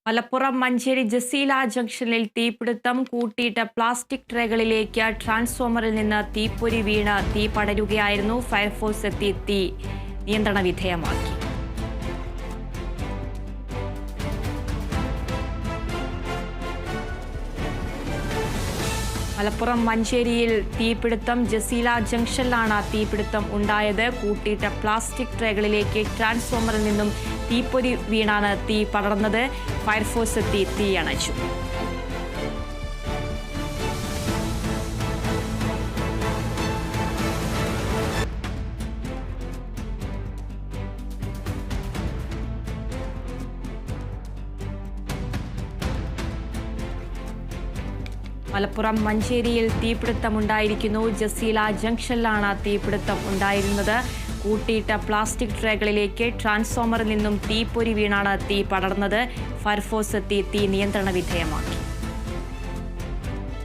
മലപ്പുറം മഞ്ചേരി ജസീല ജംഗ്ഷനിൽ തീപിടുത്തം. കൂട്ടിയിട്ട പ്ലാസ്റ്റിക് ട്രേകളിലേക്ക് ട്രാൻസ്ഫോമറിൽ നിന്ന് തീപ്പൊരി വീണ് തീ പടരുകയായിരുന്നു. ഫയർഫോഴ്സ് എത്തി തീ നിയന്ത്രണ വിധേയമാക്കി. മലപ്പുറം മഞ്ചേരിയിൽ തീപിടുത്തം. ജസീല ജംഗ്ഷനിലാണ് തീപിടുത്തം ഉണ്ടായത്. കൂട്ടിയിട്ട പ്ലാസ്റ്റിക് ട്രേകളിലേക്ക് ട്രാൻസ്ഫോമറിൽ നിന്നും തീപ്പൊരി വീണാണ് തീ പടർന്നത്. ഫയർഫോഴ്സ് എത്തി തീ അണച്ചു. മലപ്പുറം മഞ്ചേരിയിൽ തീപിടുത്തമുണ്ടായിരിക്കുന്നു. ജസീല ജംഗ്ഷനിലാണ് തീപിടുത്തം ഉണ്ടായിരുന്നത്. കൂട്ടിയിട്ട പ്ലാസ്റ്റിക് ട്രേകളിലേക്ക് ട്രാൻസ്ഫോമറിൽ നിന്നും തീപ്പൊരി വീണാണ് തീ പടർന്നത്. ഫയർഫോഴ്സ് എത്തി തീ നിയന്ത്രണ വിധേയമാക്കി.